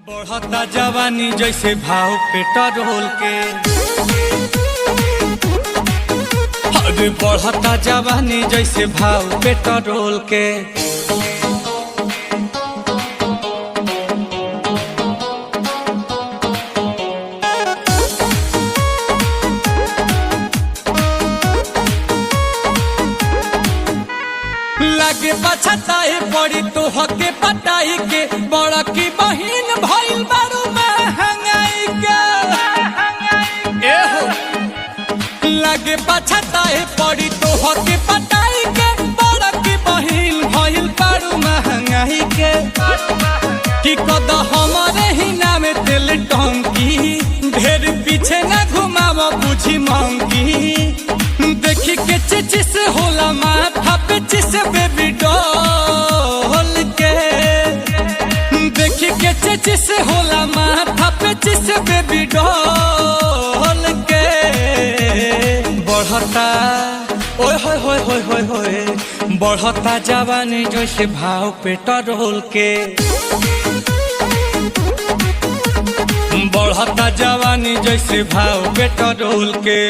बढ़ता जवानी जैसे भाव पेट्रोल के। अरे बढ़ता जवानी जैसे भाव पेट्रोल के। लागे पछताए पड़ी तो हके पटाई के, बड़ा की बहिन भइल बारू महंगाई के। लागे पछताए पड़ी तो हके पटाई के, बड़ा की बहिन भइल बारू महंगाई के। कि कद हमारे ही नाम तेल टंकी, ढेर पीछे न घुमाव बुझी मंकी। देखी के चिचिस होला माथा पे चिस बेबी डॉल के। देखी के चिचिस होला माथा पे चिस बेबी डॉल के। बढ़ता ओए होए होए होए होए होए, बढ़ता जवानी जैसे भाव पेट्रोल के। बढ़ता जवानी जैसे भाव पेट्रोल के।